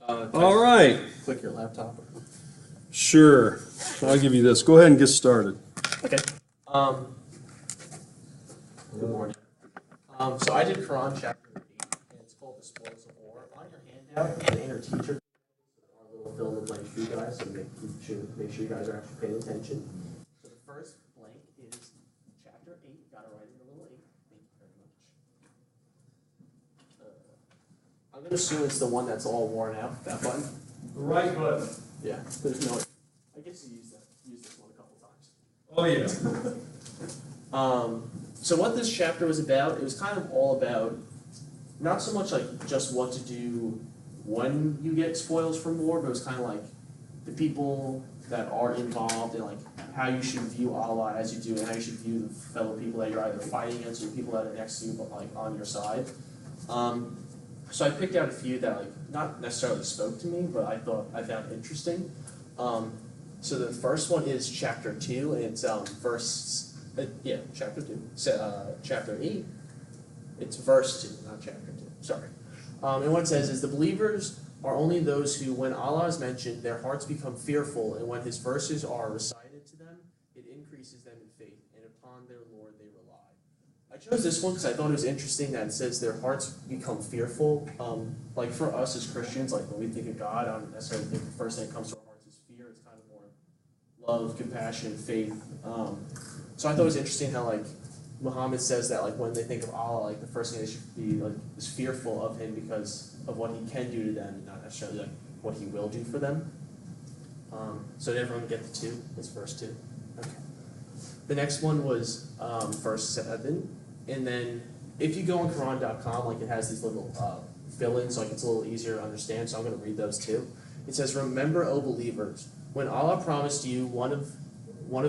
All right. Click your laptop. Sure. I'll give you this. Go ahead and get started. Okay. Good morning. So I did Quran chapter 8, and it's called The Spoils of War. On your handout, the inner teacher, our little fill in the blank for you guys, so make sure you guys are actually paying attention. So the first blank is chapter 8. Got to write in a little 8. Thank you very much. I'm going to assume it's the one that's all worn out, that button. The right button. Yeah, there's no. I guess you used this one a couple times. Oh, yeah. So what this chapter was about, it was kind of all about not so much like just what to do when you get spoils from war, but it was kind of like the people that are involved and like how you should view Allah as you do, and how you should view the fellow people that you're either fighting against or people that are next to you, but like on your side. So I picked out a few that like not necessarily spoke to me, but I found interesting. So the first one is chapter 2, and it's chapter 2. Chapter 8, it's verse 2, not chapter 2. Sorry. And what it says is, the believers are only those who, when Allah is mentioned, their hearts become fearful, and when His verses are recited to them, it increases them in faith, and upon their Lord they rely. I chose this one because I thought it was interesting that it says their hearts become fearful. Like for us as Christians, like when we think of God, I don't necessarily think the first thing that comes to our hearts is fear. It's kind of more love, compassion, faith. So I thought it was interesting how like Muhammad says that like when they think of Allah, like the first thing they should be like is fearful of Him because of what He can do to them, and not necessarily like what He will do for them. So did everyone get the 2? It's verse 2. Okay. The next one was verse 7, and then if you go on Quran.com, like it has these little fill-ins, like it's a little easier to understand. So I'm going to read those too. It says, "Remember, O believers, when Allah promised you one of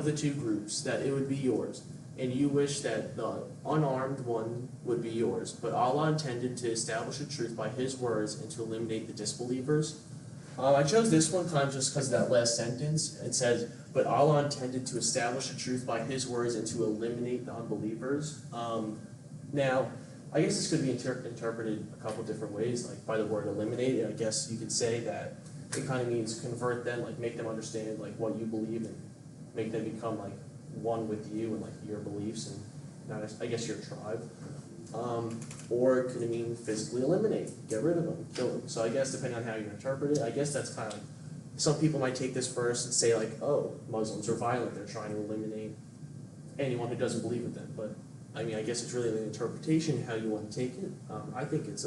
the two groups that it would be yours, and you wish that the unarmed one would be yours. But Allah intended to establish the truth by His words and to eliminate the disbelievers." I chose this one kind of just because of that last sentence. It says, "But Allah intended to establish the truth by His words and to eliminate the unbelievers." Now, I guess this could be interpreted a couple different ways. Like by the word "eliminate," I guess you could say that it kind of means convert them, like make them understand like what you believe and make them become like one with you and like your beliefs and not, I guess, your tribe. Or it could mean physically eliminate, get rid of them, kill them. So I guess depending on how you interpret it, I guess that's kind of like, some people might take this verse and say like, oh, Muslims are violent, they're trying to eliminate anyone who doesn't believe with them. But I mean, I guess it's really an interpretation how you want to take it. I think it's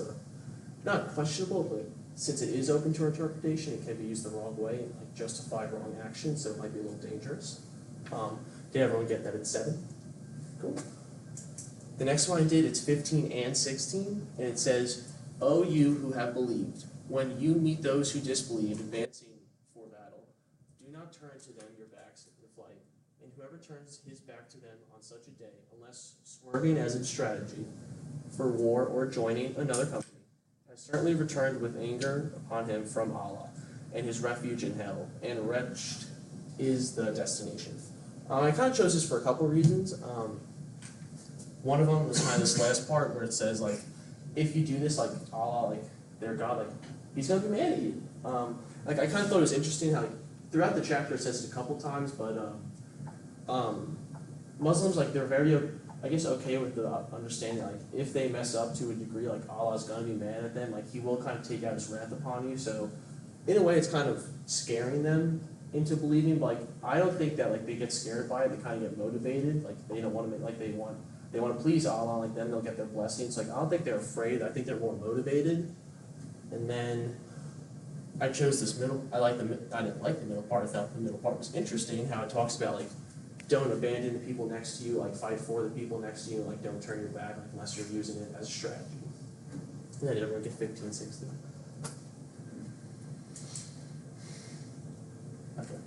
not questionable, but since it is open to interpretation, it can be used the wrong way and like justify wrong action, so it might be a little dangerous. Did everyone get that at 7? Cool. The next one I did, it's 15 and 16, and it says, "O you who have believed, when you meet those who disbelieve, advancing for battle, do not turn to them your backs in flight, and whoever turns his back to them on such a day, unless swerving as in strategy for war or joining another company, has certainly returned with anger upon him from Allah, and his refuge in hell, and wretched is the destination." I kind of chose this for a couple reasons. One of them was kind of this last part where it says like, if you do this, like Allah, like their God, like He's gonna be mad at you. Like I kind of thought it was interesting how like, throughout the chapter it says it a couple times, but Muslims, like they're very, I guess, okay with the understanding like if they mess up to a degree, like Allah's gonna be mad at them, like He will kind of take out His wrath upon you. So in a way, it's kind of scaring them into believing. But like I don't think that like they get scared by it. They kind of get motivated. Like they don't want to make like they want to please Allah. Like then they'll get their blessings. Like I don't think they're afraid. I think they're more motivated. And then I chose this middle. I didn't like the middle part. I thought the middle part was interesting. How it talks about like don't abandon the people next to you. Like fight for the people next to you. Like don't turn your back like, unless you're using it as a strategy. And then did everyone get 15, 16? Okay.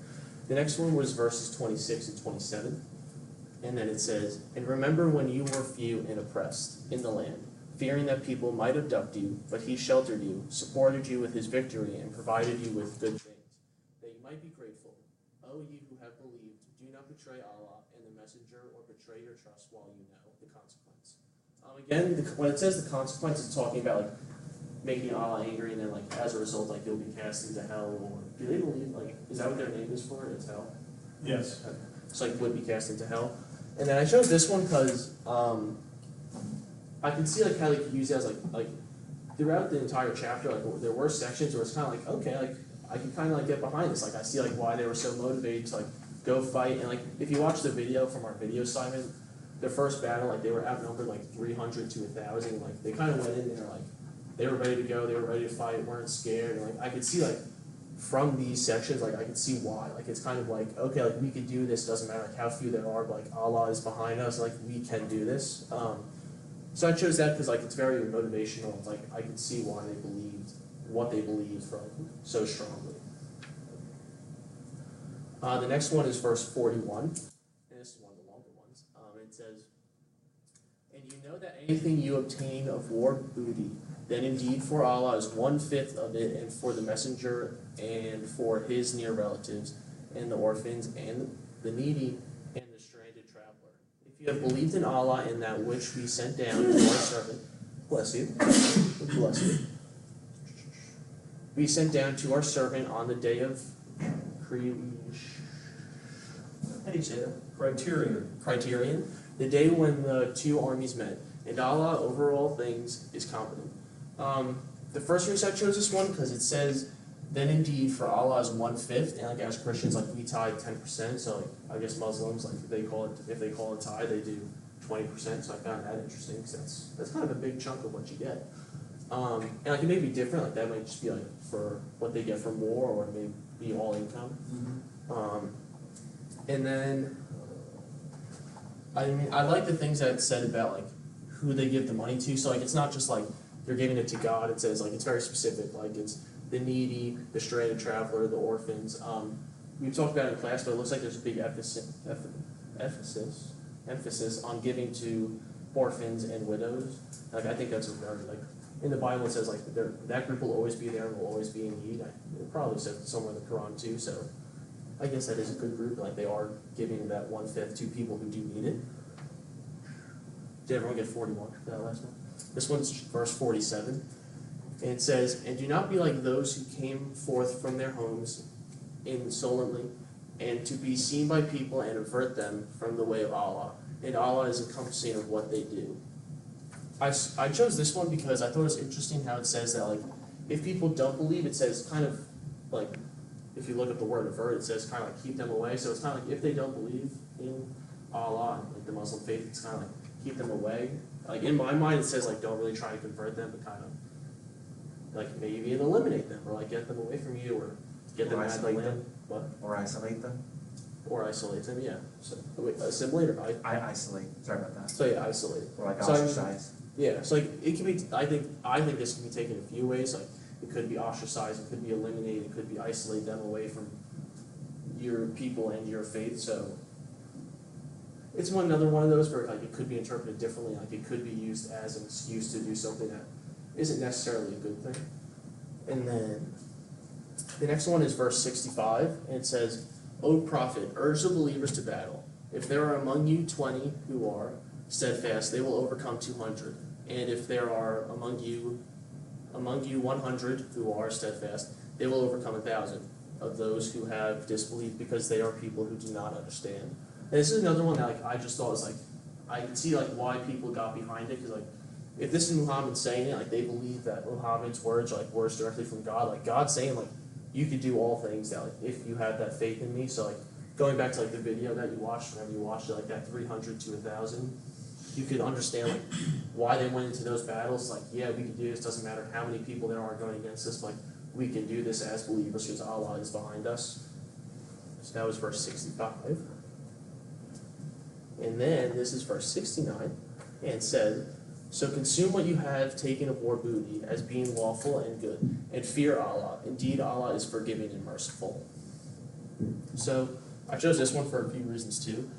The next one was verses 26 and 27. And then it says, "And remember when you were few and oppressed in the land, fearing that people might abduct you, but He sheltered you, supported you with His victory, and provided you with good things, that you might be grateful. O you who have believed, do not betray Allah and the messenger, or betray your trust while you know the consequence." Again, when it says the consequence, it's talking about like making Allah angry, and then like as a result, like they'll be cast into hell. Or do they believe like is that what their name is for? It's hell. Yes. So like would be cast into hell. And then I chose this one because I can see like how they could use it as like throughout the entire chapter, like there were sections where it's kind of like okay, like I can kind of like get behind this. Like I see like why they were so motivated to like go fight. And like if you watch the video from our video assignment, their first battle, like they were outnumbered like 300 to 1,000. Like they kind of went in there like they were ready to go, they were ready to fight, weren't scared. And like I could see like from these sections, like I could see why. Like it's kind of like okay, like we could do this. Doesn't matter like how few there are, but like Allah is behind us. Like we can do this. So I chose that because like it's very motivational. Like I could see why they believed what they believed from so strongly. The next one is verse 41, and this is one of the longer ones. It says, "And you know that anything you obtain of war booty, then indeed for Allah is 1/5 of it, and for the messenger, and for his near relatives, and the orphans, and the needy, and the stranded traveler. If you have believed in Allah and that which we sent down to our servant," bless you, bless you, "we sent down to our servant on the day of how do you say that? Criterion, the day when the two armies met, and Allah over all things is competent." The first reason I chose this one because it says, "Then indeed for Allah is 1/5," and like as Christians, like we tithe 10%. So like I guess Muslims, like if they call it tithe, they do 20%. So I found that interesting because that's kind of a big chunk of what you get. And like it may be different. Like that might just be like for what they get from war, or it may be all income. And then, I mean, I like the things that it said about like who they give the money to. So like it's not just like you're giving it to God. It says like it's very specific. Like it's the needy, the stranded traveler, the orphans. We've talked about it in class, but it looks like there's a big emphasis on giving to orphans and widows. Like I think that's a very like in the Bible it says like that group will always be there and will always be in need. It probably says somewhere in the Quran too. So I guess that is a good group. Like they are giving that 1/5 to people who do need it. Did everyone get 41 for that last one? This one's verse 47. And it says, "And do not be like those who came forth from their homes insolently, and to be seen by people and avert them from the way of Allah. And Allah is encompassing of what they do." I chose this one because I thought it was interesting how it says that like if people don't believe, it says kind of like if you look up the word avert, it says kind of like keep them away. So it's kind of like if they don't believe in Allah, like the Muslim faith, it's kind of like keep them away. Like in my mind, it says like don't really try to convert them, but kind of like maybe eliminate them or like get them away from you or get them out of the land. What? Or isolate them? Or isolate them, yeah. So wait, assimilate or Isolate. Sorry about that. So yeah, isolate. Or like So I mean, ostracize. Yeah, so like it can be. I think this can be taken a few ways. Like it could be ostracized, it could be eliminated, it could be isolate them away from your people and your faith. So it's another one of those where like it could be interpreted differently. Like it could be used as an excuse to do something that isn't necessarily a good thing. And then the next one is verse 65, and it says, "O prophet, urge the believers to battle. If there are among you 20 who are steadfast, they will overcome 200. And if there are among you 100 who are steadfast, they will overcome 1,000 of those who have disbelieved, because they are people who do not understand." And this is another one that like I just thought was like I can see like why people got behind it, because like if this is Muhammad saying it, like they believe that Muhammad's words are like words directly from God. Like God's saying like you could do all things that like if you have that faith in me. So like going back to like the video that you watched, whenever you watched it, like that 300 to 1,000. You could understand like why they went into those battles. Like, yeah, we can do this. Doesn't matter how many people there are going against us. Like, we can do this as believers because Allah is behind us. So that was verse 65. And then this is verse 69, and it said, "So consume what you have taken of war booty as being lawful and good, and fear Allah. Indeed, Allah is forgiving and merciful." So I chose this one for a few reasons too.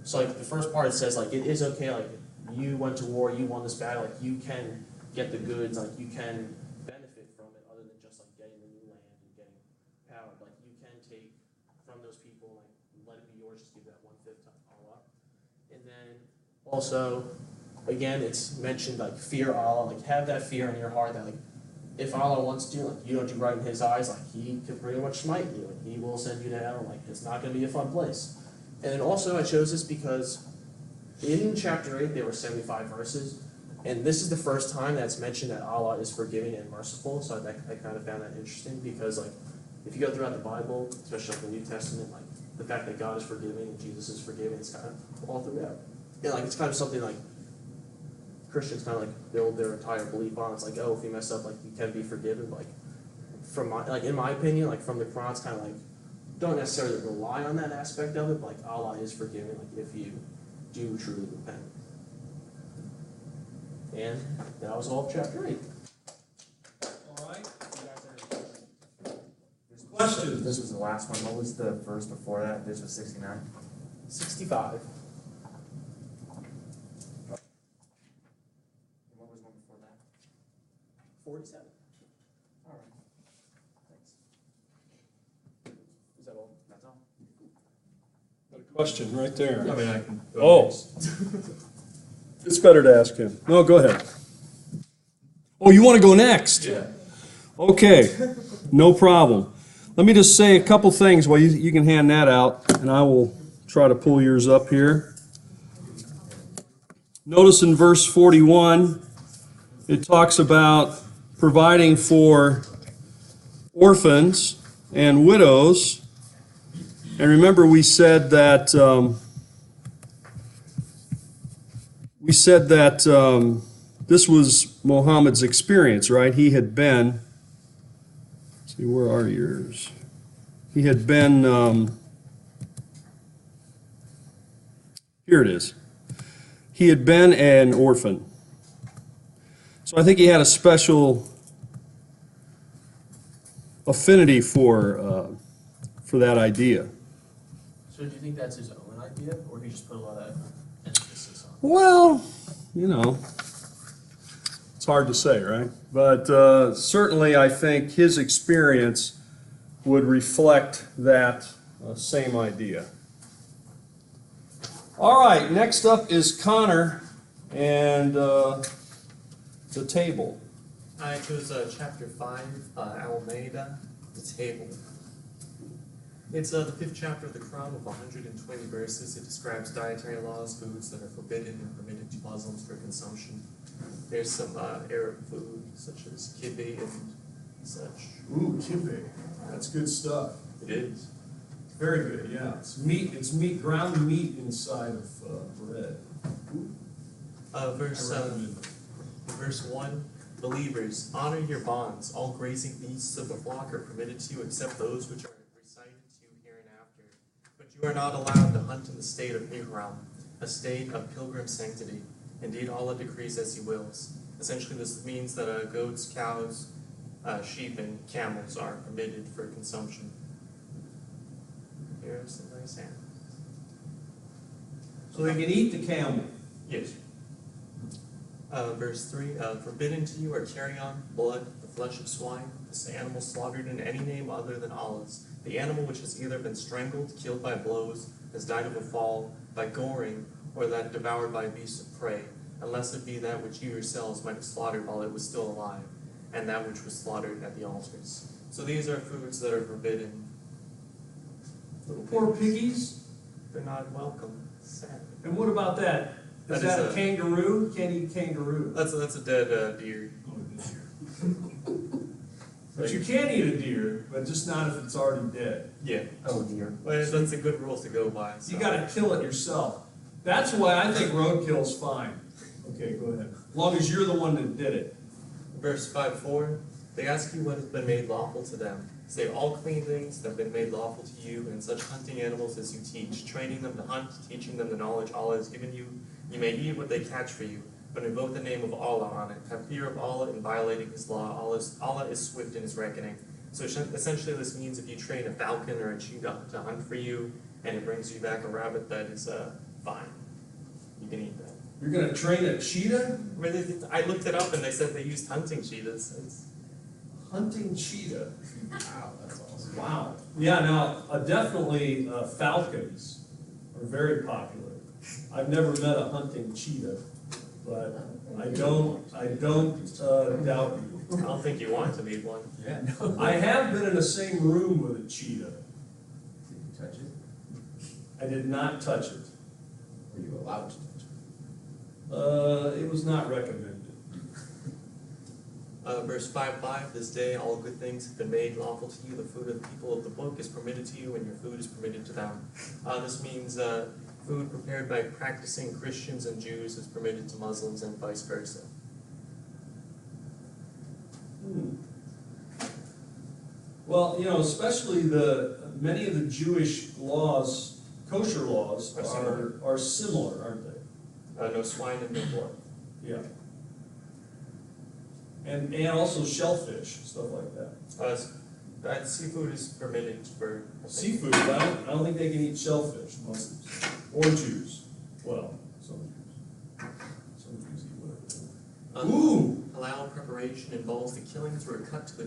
So like the first part, it says like it is okay, like you went to war, you won this battle, like you can get the goods, like you can benefit from it other than just like getting the new land and getting power. Like you can take from those people, like let it be yours, just give that 1/5 to Allah. And then also again, it's mentioned like fear Allah, like have that fear in your heart that like if Allah wants to, like you don't do right in His eyes, like He can pretty much smite you and He will send you to hell. Like it's not going to be a fun place. And then also I chose this because in chapter 8 there were 75 verses, and this is the first time that's mentioned that Allah is forgiving and merciful. So I kind of found that interesting because like if you go throughout the Bible, especially like the New Testament, like the fact that God is forgiving and Jesus is forgiving, it's kind of all throughout. And like it's kind of something like Christians kind of like build their entire belief on. It's like, oh, if you mess up, like you can be forgiven. Like from my, like in my opinion, like from the Quran, it's kind of like don't necessarily rely on that aspect of it, but like Allah is forgiving, like if you do truly repent. And that was all of chapter 8. All right. Questions? This was the last one. What was the verse before that? This was 69. 65. What was one before that? 47. All right. Thanks. Is that all? That's all. Question right there. I mean, I can. Oh. It's better to ask him. No, go ahead. Oh, you want to go next? Yeah. Okay, no problem. Let me just say a couple things while you can hand that out, and I will try to pull yours up here. Notice in verse 41, it talks about providing for orphans and widows. And remember, we said that this was Muhammad's experience, right? He had been, let's see, where are yours? He had been, here it is. He had been an orphan. So I think he had a special affinity for that idea. So do you think that's his own idea, or he just put a lot of emphasis on it? Well, you know, it's hard to say, right? But certainly I think his experience would reflect that same idea. All right, next up is Connor and the table. I chose chapter 5, Almeida, the table. It's the 5th chapter of the Quran with 120 verses. It describes dietary laws, foods that are forbidden and permitted to Muslims for consumption. There's some Arab food, such as kibbeh and such. Ooh, kibbeh. That's good stuff. It is. Very good, yeah. It's meat, ground meat inside of bread. Verse 1, believers, honor your bonds. All grazing beasts of the flock are permitted to you except those which are recited to you hereinafter. But you are not allowed to hunt in the state of Ihram, a state of pilgrim sanctity. Indeed, Allah decrees as He wills. Essentially, this means that goats, cows, sheep, and camels are permitted for consumption. Here's some nice animals. So they can eat the camel. Yes. Verse 3, forbidden to you are carrion, blood, the flesh of swine, this animal slaughtered in any name other than Allah's, the animal which has either been strangled, killed by blows, has died of a fall, by goring, or that devoured by a beast of prey, unless it be that which you yourselves might have slaughtered while it was still alive, and that which was slaughtered at the altars. So these are foods that are forbidden. Little Poor pigs. piggies. They're not welcome, sadly. And what about that? Is That that is a a- kangaroo? Can't eat kangaroo. That's a dead deer. But you can eat a deer, but just not if it's already dead. Yeah. Oh dear. Well, that's a good rule to go by. So. You got to kill it yourself. That's why I think roadkill's fine. Okay, go ahead. As long as you're the one that did it. Verse 5:4, they ask you what has been made lawful to them. Say, all clean things have been made lawful to you, and such hunting animals as you teach, training them to hunt, teaching them the knowledge Allah has given you. You may eat what they catch for you, but invoke the name of Allah on it. Have fear of Allah in violating His law. Allah is swift in His reckoning. So essentially this means if you train a falcon or a cheetah to hunt for you, and it brings you back a rabbit, that is fine. You can eat that. You're going to train a cheetah? I looked it up and they said they used hunting cheetahs. Hunting cheetah. Wow, that's awesome. Wow. Yeah, now, definitely falcons are very popular. I've never met a hunting cheetah. but I don't doubt you. I don't think you want to meet one. Yeah, no. I have been in the same room with a cheetah. Did you touch it? I did not touch it. Were you allowed to touch it? It was not recommended. Verse 5:5, this day all good things have been made lawful to you. The food of the people of the book is permitted to you, and your food is permitted to them. This means food prepared by practicing Christians and Jews is permitted to Muslims and vice versa. Well, especially many of the Jewish laws, kosher laws, are similar, aren't they? No swine and no pork. Yeah. And also shellfish, stuff like that. Seafood is permitted for Seafood, I don't think they can eat shellfish, Muslims, or Jews. Well, some Jews. Some Jews eat whatever. Ooh! Allow preparation involves the killing through a cut to the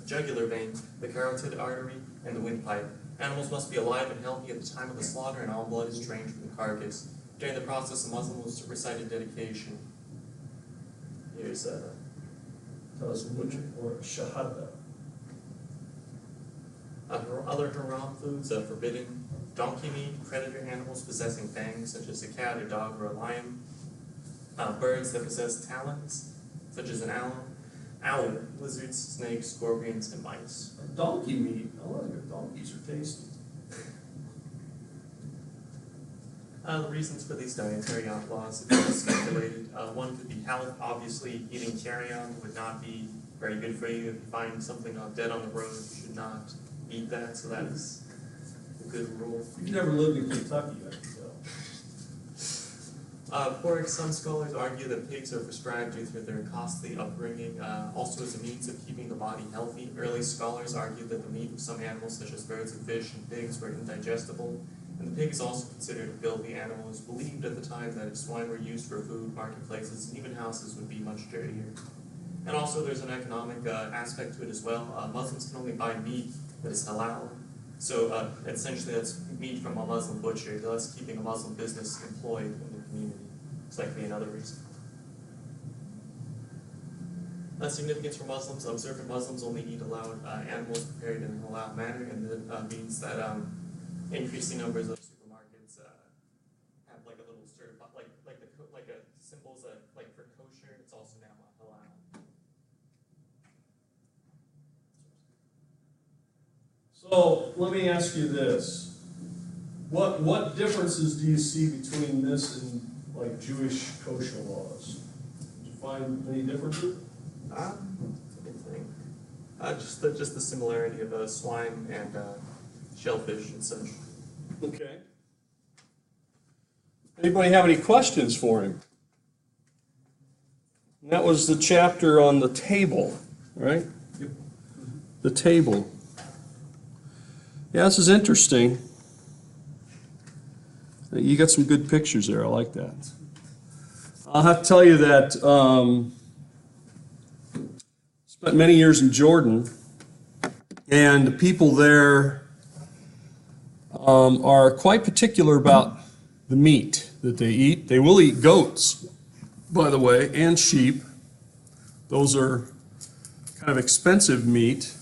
jugular vein, the carotid artery, and the windpipe. Animals must be alive and healthy at the time of the slaughter, and all blood is drained from the carcass. During the process, a Muslim will recite a dedication. Here's Or shahada. Other haram foods are forbidden: donkey meat, predator animals possessing fangs, such as a cat, a dog, or a lion; birds that possess talons, such as an owl, lizards, snakes, scorpions, and mice. Donkey meat. I like it. Donkeys are tasty. The reasons for these dietary laws have been speculated. One could be health. Obviously, eating carrion would not be very good for you. If you find something dead on the road, you should not eat that. So that is a good rule. You've never lived in Kentucky, I can tell. Pork. Some scholars argue that pigs are prescribed due to their costly upbringing, also as a means of keeping the body healthy. Early scholars argued that the meat of some animals, such as birds and fish and pigs, were indigestible. And the pig is also considered a filthy animal. It was believed at the time that if swine were used for food, marketplaces, and even houses would be much dirtier. And also there's an economic aspect to it as well. Muslims can only buy meat that is halal. So essentially that's meat from a Muslim butcher, thus keeping a Muslim business employed in the community. It's likely another reason. Significance for Muslims: observant Muslims only eat allowed animals prepared in a halal manner, and that means that increasing numbers of supermarkets have like a little certified, like a symbols like for kosher. It's also now halal. So let me ask you this: what differences do you see between this and like Jewish kosher laws? Did you find any differences? That's a good thing. Just the similarity of swine and shellfish and such. Okay. Anybody have any questions for him? That was the chapter on the table, right? Yep. The table. Yeah, this is interesting. You got some good pictures there. I like that. I'll have to tell you that spent many years in Jordan, and the people there are quite particular about the meat that they eat. They will eat goats, by the way, and sheep. Those are kind of expensive meat.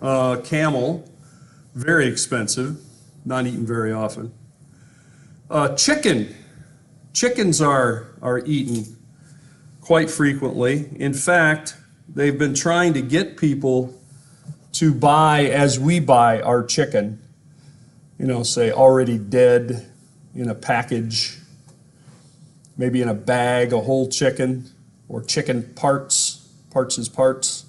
Camel, very expensive, not eaten very often. Chickens are eaten quite frequently. In fact, they've been trying to get people to buy as we buy our chicken. Say already dead in a package, maybe in a bag, a whole chicken, or chicken parts as parts.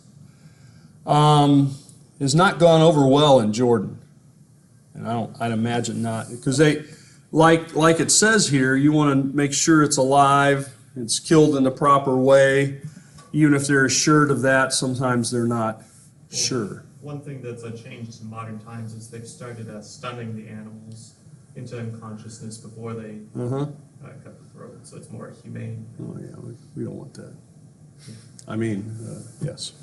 Has not gone over well in Jordan. And I'd imagine not, because they, like it says here, you want to make sure it's alive, it's killed in the proper way. Even if they're assured of that, sometimes they're not sure. One thing that's changed in modern times is they've started stunning the animals into unconsciousness before they cut the throat, so it's more humane. Oh yeah, we don't want that. I mean, yes.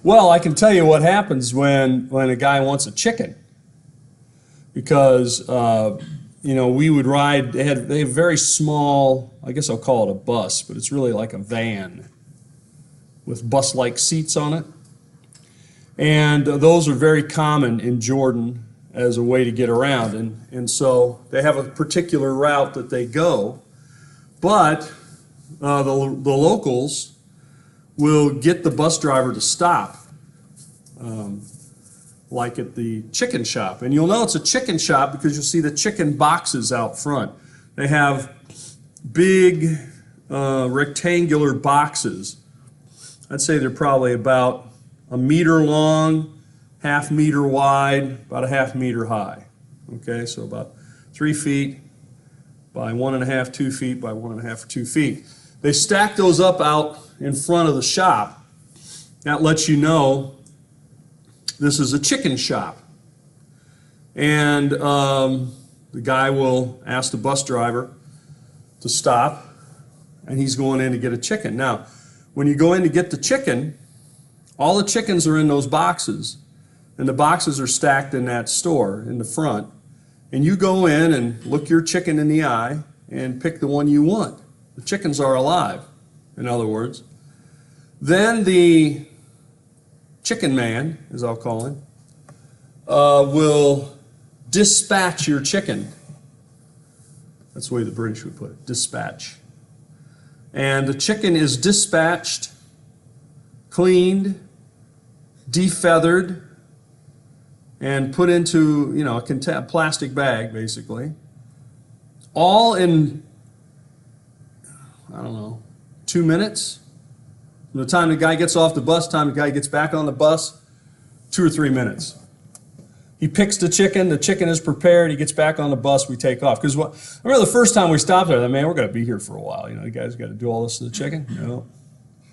Well, I can tell you what happens when a guy wants a chicken, because we would ride, they have very small, I guess I'll call it a bus, but it's really like a van with bus-like seats on it. And those are very common in Jordan as a way to get around. And so they have a particular route that they go, but the locals will get the bus driver to stop, like at the chicken shop. And you'll know it's a chicken shop because you'll see the chicken boxes out front. They have big rectangular boxes. I'd say they're probably about a meter long, half meter wide, about a half meter high. Okay, so about 3 feet by 1.5, 2 feet by 1.5 or 2 feet. They stack those up out in front of the shop. That lets you know this is a chicken shop. And the guy will ask the bus driver to stop, and he's going in to get a chicken. Now, when you go in to get the chicken, all the chickens are in those boxes, and the boxes are stacked in that store in the front. And you go in and look your chicken in the eye and pick the one you want. The chickens are alive, in other words. Then the chicken man, as I'll call him, will dispatch your chicken. That's the way the British would put it, dispatch. And the chicken is dispatched, cleaned, defeathered, and put into, a plastic bag, basically. All in, 2 minutes. From the time the guy gets off the bus, time the guy gets back on the bus, 2 or 3 minutes. He picks the chicken is prepared, he gets back on the bus, we take off. Because I remember the first time we stopped there, I thought, man, we're going to be here for a while. The guy's got to do all this to the chicken. No,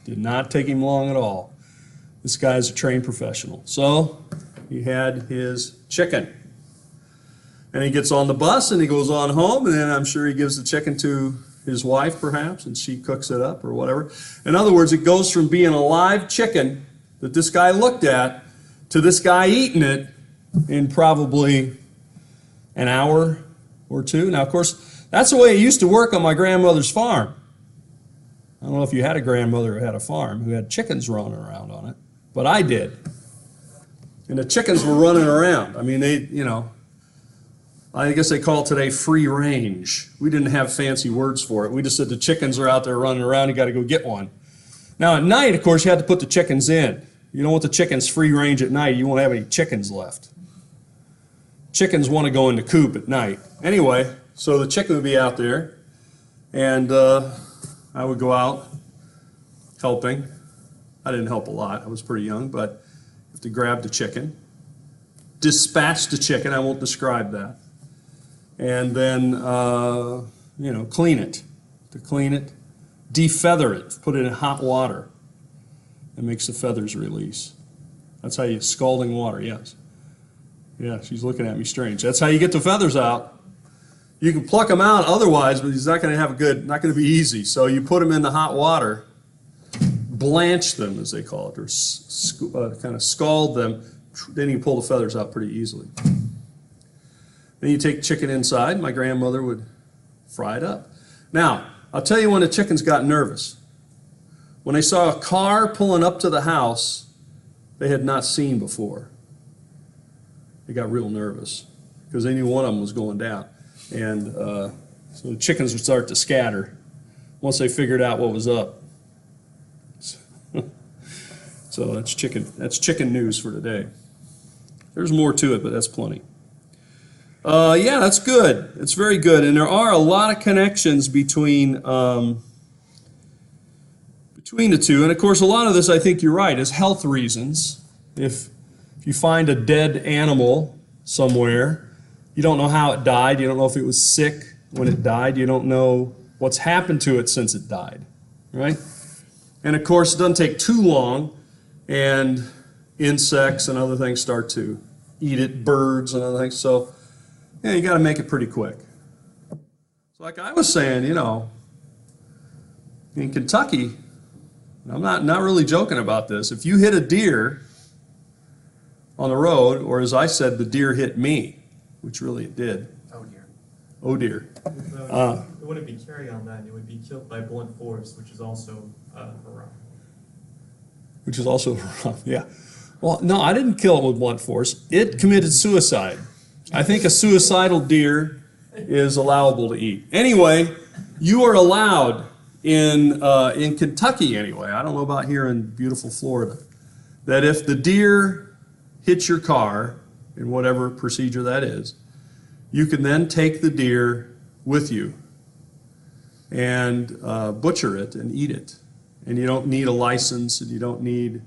did not take him long at all. This guy's a trained professional. So he had his chicken. And he gets on the bus and he goes on home, and then I'm sure he gives the chicken to his wife perhaps, and she cooks it up or whatever. In other words, it goes from being a live chicken that this guy looked at to this guy eating it in probably an hour or two. Now, of course, that's the way it used to work on my grandmother's farm. I don't know if you had a grandmother who had a farm who had chickens running around on it, but I did. And the chickens were running around. I mean, I guess they call it today free range. We didn't have fancy words for it. We just said the chickens are out there running around, you got to go get one. Now at night, of course, you had to put the chickens in. You don't want the chickens free range at night, you won't have any chickens left. Chickens want to go in the coop at night. Anyway, so the chicken would be out there, and I would go out helping. I didn't help a lot, I was pretty young, but you have to grab the chicken, dispatch the chicken, I won't describe that, and then, clean it. To clean it, defeather it, put it in hot water. It makes the feathers release. That's how you, scalding water, yes. Yeah, she's looking at me strange. That's how you get the feathers out. You can pluck them out otherwise, but he's not going to have not going to be easy. So you put them in the hot water, blanch them, as they call it, or kind of scald them. Then you can pull the feathers out pretty easily. Then you take chicken inside. My grandmother would fry it up. Now, I'll tell you when the chickens got nervous. When they saw a car pulling up to the house they had not seen before. They got real nervous because they knew one of them was going down. And so the chickens would start to scatter once they figured out what was up. So that's chicken news for today. There's more to it, but that's plenty. Yeah, that's good. It's very good. And there are a lot of connections between the two. And of course, a lot of this, I think you're right, is health reasons. If you find a dead animal somewhere, you don't know how it died, you don't know if it was sick when it died, you don't know what's happened to it since it died, right? And of course, it doesn't take too long, and insects and other things start to eat it, birds and other things. So, yeah, you got to make it pretty quick. So like I was saying, in Kentucky, I'm not really joking about this. If you hit a deer on the road, or as I said, the deer hit me, which really it did. Oh dear. Oh dear. No, it wouldn't be carry on that. It would be killed by blunt force, which is also haram. Which is also wrong, yeah. Well, no, I didn't kill it with blunt force. It committed suicide. I think a suicidal deer is allowable to eat. Anyway, you are allowed in Kentucky anyway, I don't know about here in beautiful Florida, that if the deer hits your car, in whatever procedure that is, you can then take the deer with you and butcher it and eat it. And you don't need a license, and you don't need,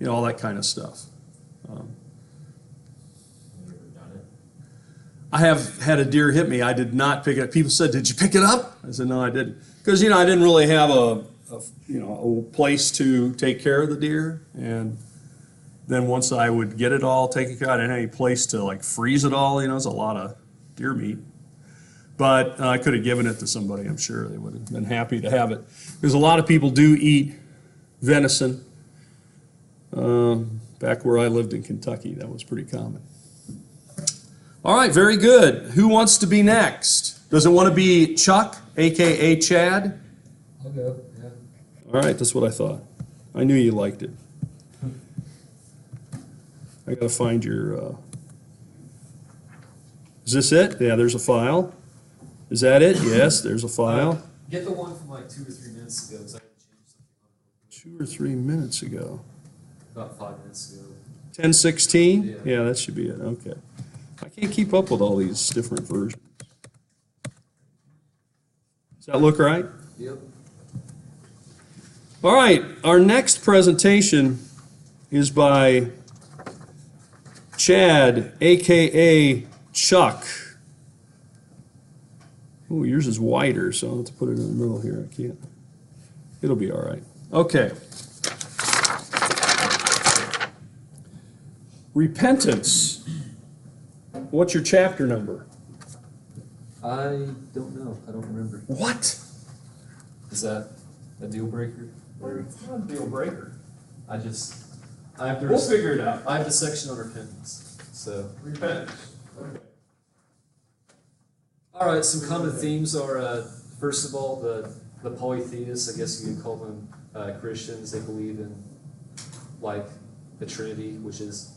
all that kind of stuff. Have you ever done it? I have had a deer hit me. I did not pick it up. People said, "Did you pick it up?" I said, "No, I didn't," because I didn't really have a place to take care of the deer. And then once I would get it all taken care of, I didn't have any place to like freeze it all. It's a lot of deer meat. But I could have given it to somebody, I'm sure. They would have been happy to have it. Because a lot of people do eat venison. Back where I lived in Kentucky, that was pretty common. All right, very good. Who wants to be next? Does it want to be Chuck, a.k.a. Chad? I'll go, yeah. All right, that's what I thought. I knew you liked it. I got to find your... Is this it? Yeah, there's a file. Is that it? Yes, there's a file. Get the one from like 2 or 3 minutes ago, because I had to change something 2 or 3 minutes ago. about 5 minutes ago. 1016? Yeah. Yeah, that should be it. Okay. I can't keep up with all these different versions. Does that look right? Yep. All right, our next presentation is by Chad, a.k.a. Chuck. Oh, yours is wider, so I'll have to put it in the middle here. I can't. It'll be all right. Okay. Repentance. What's your chapter number? I don't know. I don't remember. What? Is that a deal breaker? Or It's not a deal breaker. I have We'll figure it out. I have the section on repentance. So, Repentance. Okay. all right. Some common themes are first of all the polytheists. I guess you could call them Christians. They believe in like the Trinity, which is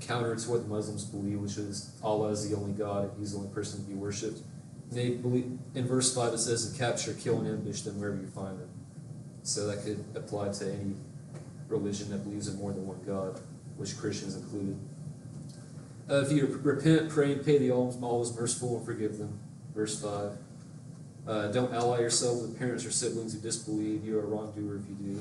counter to what the Muslims believe, which is Allah is the only God and He's the only person to be worshipped. And they believe in verse 5 it says to capture, kill, and ambush them wherever you find them. So that could apply to any religion that believes in more than one God, which Christians included. If you repent, pray, and pay the alms, Allah is merciful and forgive them. Verse 5. Don't ally yourself with parents or siblings who disbelieve. You are a wrongdoer if you do.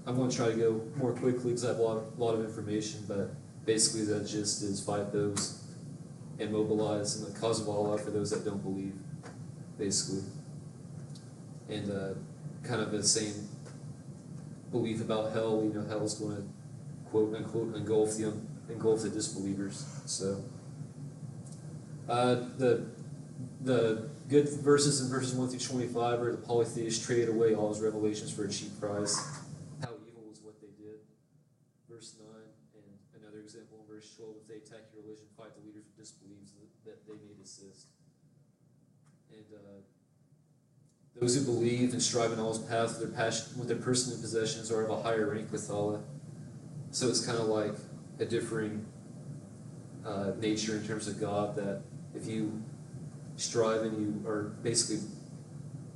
I'm going to try to go more quickly because I have a lot of information, but basically the gist is fight those and mobilize in the cause of Allah for those that don't believe, basically. And kind of the same belief about hell. Hell is going to, quote unquote, engulf the disbelievers. So the good verses in verses 1 through 25 are the polytheists traded away all his revelations for a cheap price. How evil was what they did. Verse 9, and another example in verse 12, if they attack your religion, fight the leader who disbelieves that they may desist. And those who believe and strive in Allah's path with their personal possessions are of a higher rank with Allah. So it's kind of like a differing nature in terms of God, that if you strive and you are basically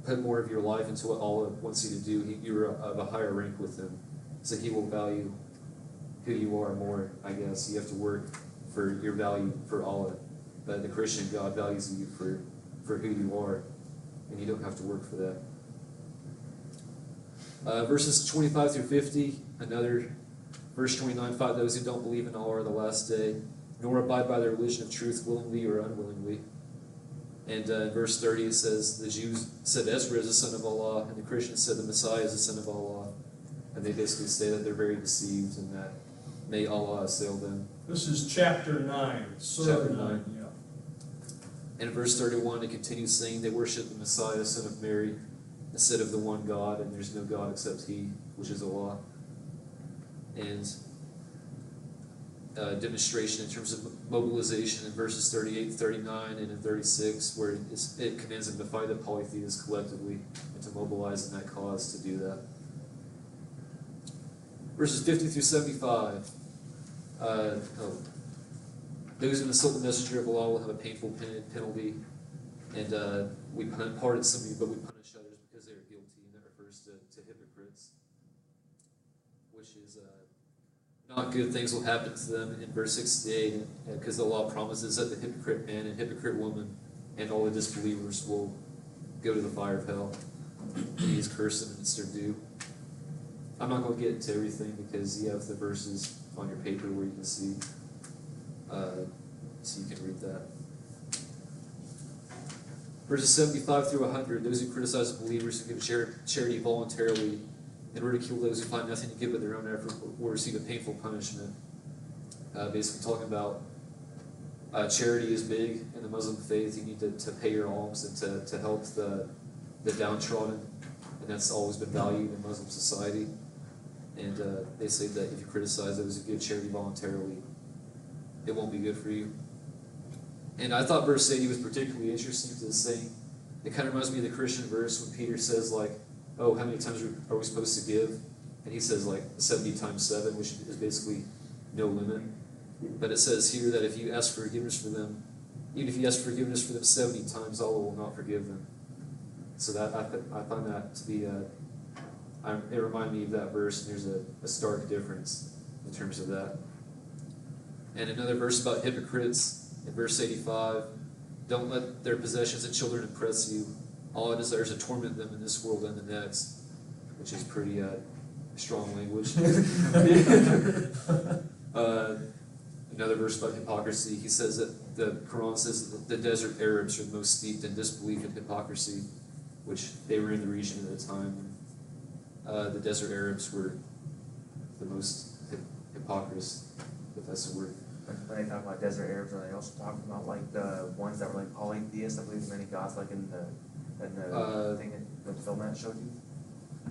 put more of your life into what Allah wants you to do, you're of a higher rank with Him. So He will value who you are more, I guess. You have to work for your value for Allah. But the Christian God values you for who you are, and you don't have to work for that. Verses 25 through 50, another verse 29, fight those who don't believe in Allah or the last day, nor abide by the religion of truth willingly or unwillingly. And in verse 30 it says, the Jews said Ezra is the son of Allah, and the Christians said the Messiah is the son of Allah. And they basically say that they're very deceived and that may Allah assail them. This is chapter 9. Chapter 9. Yeah. And in verse 31 it continues saying they worship the Messiah, son of Mary, instead of the one God, and there's no God except He, which is Allah. And demonstration in terms of mobilization in verses 38, 39, and in 36, where it commands them to fight the polytheists collectively and to mobilize in that cause to do that. Verses 50 through 75. Those who insult the messenger of Allah will have a painful penalty, and we pardon some of you, but we punish others because they are guilty, and that refers to hypocrites, which is not good things will happen to them in verse 68, because the law promises that the hypocrite man and hypocrite woman and all the disbelievers will go to the fire of hell. And he is cursed and it's their due. I'm not going to get into everything because you have the verses on your paper where you can see, so you can read that. Verses 75 through 100, those who criticize believers who give charity voluntarily and ridicule those who find nothing to give but their own effort will receive a painful punishment. Basically talking about charity is big in the Muslim faith. You need to pay your alms and to help the downtrodden, and that's always been valued in Muslim society. And they say that if you criticize those who give charity voluntarily, it won't be good for you. And I thought verse 80 was particularly interesting because it's saying, it kind of reminds me of the Christian verse when Peter says, like, oh, how many times are we supposed to give? And he says, like, 70 times 7, which is basically no limit. But it says here that if you ask for forgiveness for them, even if you ask forgiveness for them 70 times, Allah will not forgive them. So that I find that to be it reminded me of that verse, and there's a stark difference in terms of that. And another verse about hypocrites in verse 85, don't let their possessions and children impress you. Allah desires to torment them in this world and the next, which is pretty strong language. Another verse about hypocrisy, he says that the Quran says that the desert Arabs are the most steeped in disbelief and hypocrisy, which they were in the region at the time. The desert Arabs were the most hypocrites, if that's the word. When they talk about desert Arabs, are they also talking about like the ones that were like polytheists, I believe many gods, like in the thing that the film that showed you?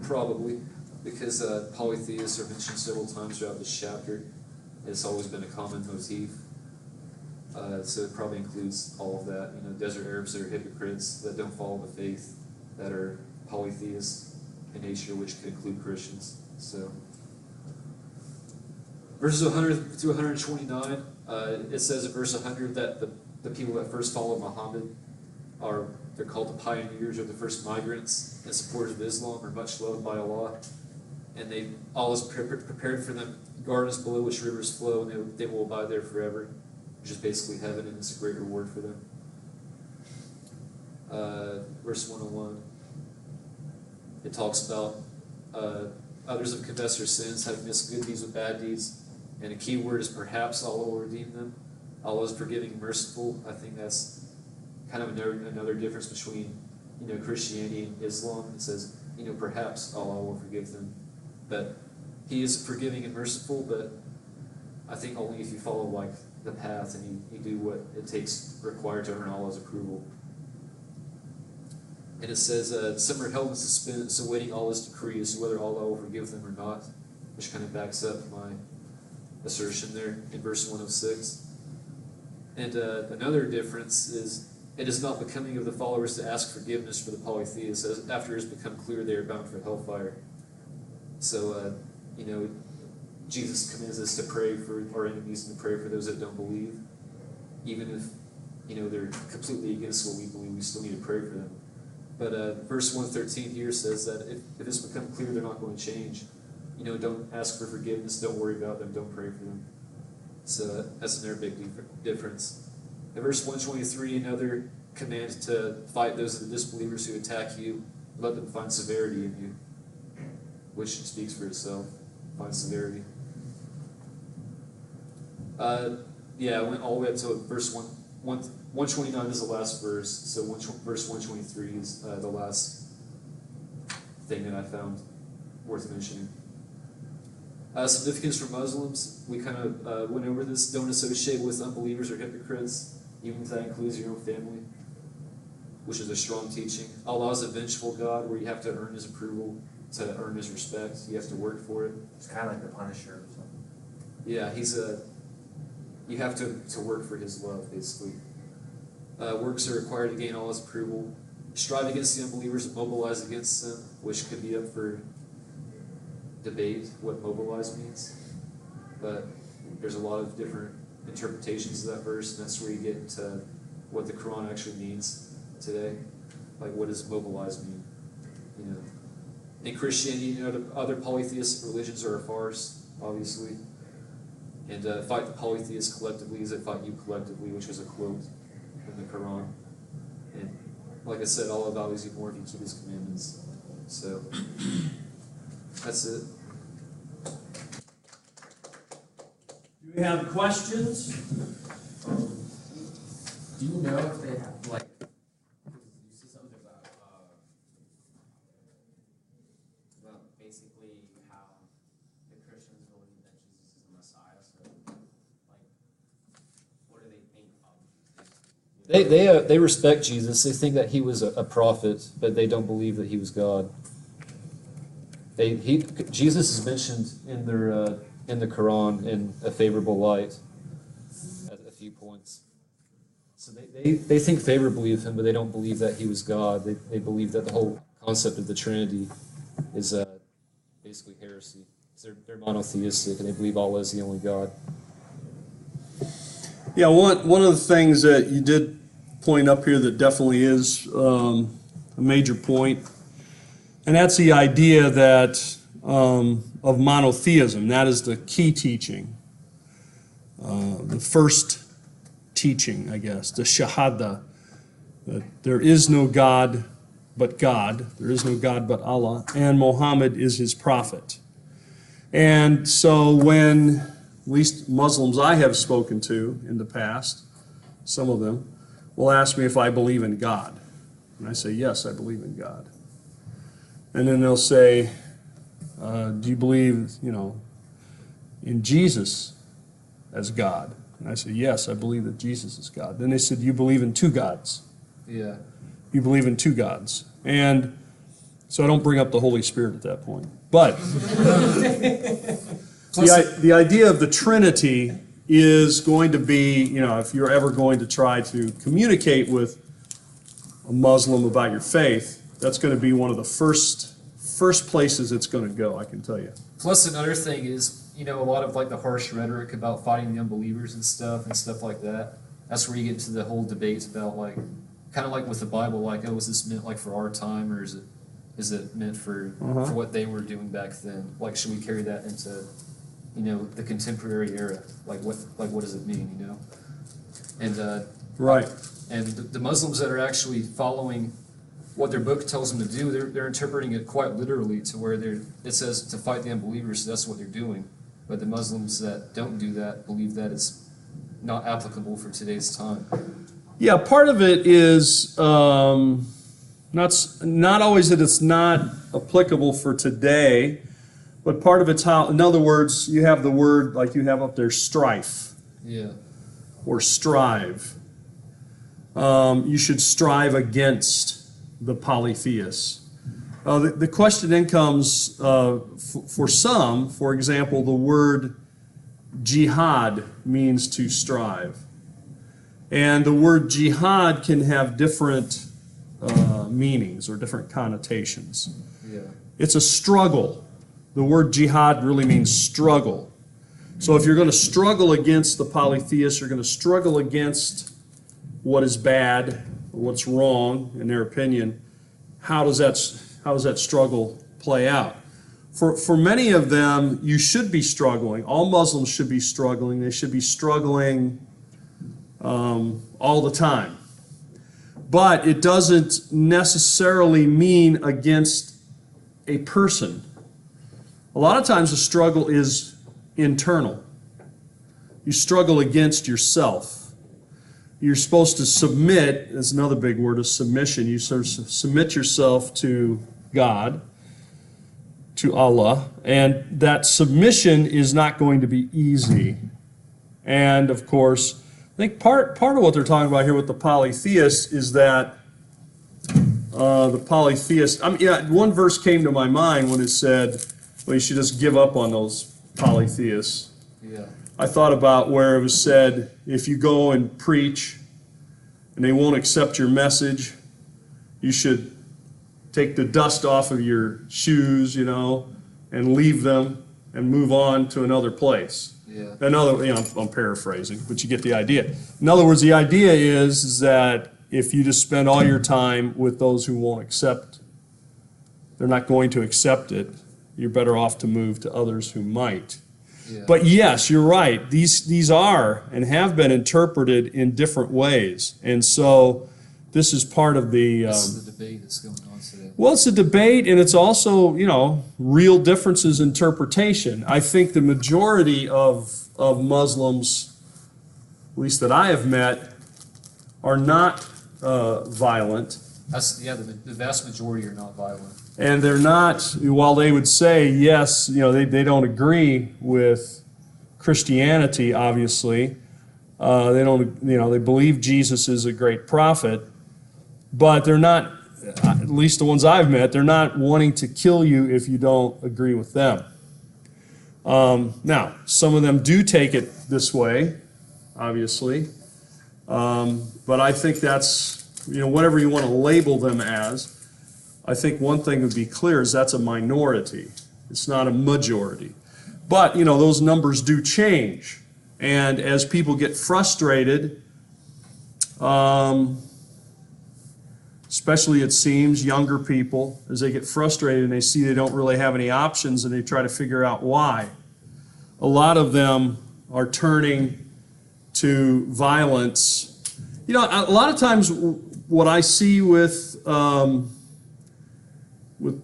Probably, because polytheists are mentioned several times throughout this chapter. It's always been a common motif. So it probably includes all of that. You know, desert Arabs that are hypocrites, that don't follow the faith, that are polytheists in nature, which could include Christians. So, verses 100 to 129, it says in verse 100 that the people that first followed Muhammad they're called the pioneers or the first migrants and supporters of Islam, are much loved by Allah, and Allah has prepared for them gardens below which rivers flow, and they will abide there forever, which is basically heaven, and it's a great reward for them. Verse 101, it talks about others have confessed their sins, have mixed good deeds with bad deeds, and a key word is perhaps Allah will redeem them. Allah is forgiving and merciful. I think that's kind of another difference between, you know, Christianity and Islam. It says, you know, perhaps Allah will forgive them, but He is forgiving and merciful. But I think only if you follow like the path and you do what it takes required to earn Allah's approval. And it says, some are held in suspense, awaiting Allah's decree as to whether Allah will forgive them or not, which kind of backs up my assertion there in verse 106. And another difference is, it is not becoming of the followers to ask forgiveness for the polytheists after it has become clear they are bound for hellfire. So, you know, Jesus commands us to pray for our enemies and to pray for those that don't believe. Even if, you know, they're completely against what we believe, we still need to pray for them. But verse 113 here says that if it's become clear they're not going to change, you know, don't ask for forgiveness, don't worry about them, don't pray for them. So that's another big difference. In verse 123, another command to fight those of the disbelievers who attack you, let them find severity in you, which speaks for itself. Find severity. Yeah, I went all the way up to verse 129 is the last verse, so verse 123 is the last thing that I found worth mentioning. Significance for Muslims, we kind of went over this. Don't associate with unbelievers or hypocrites, even if that includes your own family, which is a strong teaching. Allah is a vengeful God where you have to earn His approval to earn His respect. You have to work for it. It's kind of like the Punisher or something. Yeah, He's you have to work for his love, basically. Works are required to gain Allah's approval. Strive against the unbelievers, mobilize against them, which could be up for debate what mobilize means. But there's a lot of different interpretations of that verse, and that's where you get into what the Quran actually means today. Like, what does mobilize mean? You know, in Christianity, you know, other polytheistic religions are a farce, obviously. And fight the polytheists collectively as they fight you collectively, which is a quote in the Quran. And like I said, Allah values you more if you keep His commandments. So that's it. Do we have questions? Do you know if they have, like, you see something about basically how the Christians believe that Jesus is the Messiah, so, like, what do they think of? They respect Jesus. They think that he was a prophet, but they don't believe that he was God. Jesus is mentioned in the Quran in a favorable light at a few points. So they think favorably of him, but they don't believe that he was God. They believe that the whole concept of the Trinity is basically heresy. They're monotheistic, and they believe Allah is the only God. Yeah, one of the things that you did point up here that definitely is a major point, and that's the idea that of monotheism. That is the key teaching, the first teaching, I guess, the Shahada, that there is no God but God, there is no God but Allah, and Muhammad is his prophet. And so when, at least Muslims I have spoken to in the past, some of them, will ask me if I believe in God. And I say, yes, I believe in God. And then they'll say, do you believe, in Jesus as God? And I say, yes, I believe that Jesus is God. Then they said, you believe in two gods. Yeah. You believe in two gods. And so I don't bring up the Holy Spirit at that point. But the idea of the Trinity is going to be, if you're ever going to try to communicate with a Muslim about your faith, that's going to be one of the first places it's going to go, I can tell you. Plus, another thing is, a lot of like the harsh rhetoric about fighting the unbelievers and stuff like that. That's where you get into the whole debate about like, kind of like with the Bible, like, oh, is this meant like for our time, or is it meant for what they were doing back then? Like, should we carry that into, the contemporary era? Like, what does it mean, And right. And the Muslims that are actually following what their book tells them to do, they're interpreting it quite literally to where it says to fight the unbelievers, so that's what they're doing. But the Muslims that don't do that believe that it's not applicable for today's time. Yeah, part of it is not always that it's not applicable for today, but part of it's how, in other words, you have the word, like you have up there, strife. Yeah. Or strive. You should strive against the polytheists. The question then comes, for some, for example, the word jihad means to strive. And the word jihad can have different meanings or different connotations. Yeah. It's a struggle. The word jihad really means struggle. So if you're going to struggle against the polytheists, you're going to struggle against what is bad, or what's wrong, in their opinion, how does that struggle play out? For many of them, you should be struggling. All Muslims should be struggling. They should be struggling all the time. But it doesn't necessarily mean against a person. A lot of times the struggle is internal. You struggle against yourself. You're supposed to submit, that's another big word, is submission. You sort of submit yourself to God, to Allah, and that submission is not going to be easy. And of course, I think part of what they're talking about here with the polytheists is that the polytheists, one verse came to my mind when it said, well, you should just give up on those polytheists. Yeah. I thought about where it was said, if you go and preach and they won't accept your message, you should take the dust off of your shoes, and leave them and move on to another place. Yeah. I'm paraphrasing, but you get the idea. In other words, the idea is that if you just spend all your time with those who won't accept, they're not going to accept it, you're better off to move to others who might. Yeah. But yes, you're right. These are and have been interpreted in different ways. And so this is part of the... This is the debate that's going on today. Well, it's a debate, and it's also, real differences in interpretation. I think the majority of Muslims, at least that I have met, are not violent. The vast majority are not violent. And they're not, while they would say, yes, they don't agree with Christianity, obviously. They don't, they believe Jesus is a great prophet, but they're not, at least the ones I've met, they're not wanting to kill you if you don't agree with them. Now, some of them do take it this way, obviously, but I think that's, whatever you want to label them as, I think one thing would be clear is that's a minority. It's not a majority. But, those numbers do change. And as people get frustrated, especially it seems younger people, as they get frustrated and they see they don't really have any options and they try to figure out why, a lot of them are turning to violence. A lot of times what I see with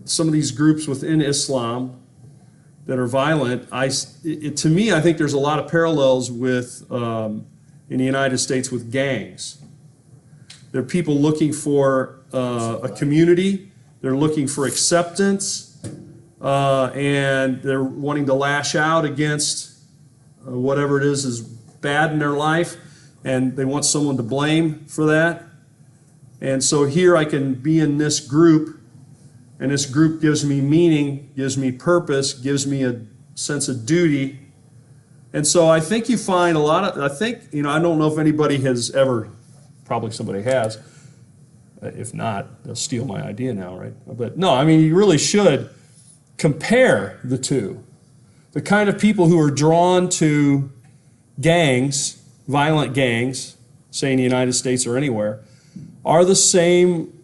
some of these groups within Islam that are violent, to me, I think there's a lot of parallels with, in the United States, with gangs. They're people looking for a community, they're looking for acceptance, and they're wanting to lash out against whatever it is bad in their life, and they want someone to blame for that. And so here I can be in this group, and this group gives me meaning, gives me purpose, gives me a sense of duty. And so I think you find a lot of, I don't know if anybody has ever, probably somebody has. If not, they'll steal my idea now, right? But no, you really should compare the two. The kind of people who are drawn to gangs, violent gangs, say in the United States or anywhere, are the same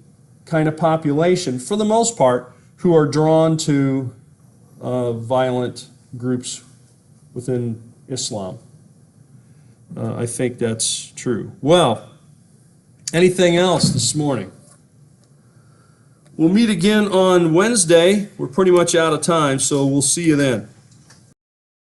kind of population, for the most part, who are drawn to violent groups within Islam. I think that's true. Well, anything else this morning? We'll meet again on Wednesday. We're pretty much out of time, so we'll see you then.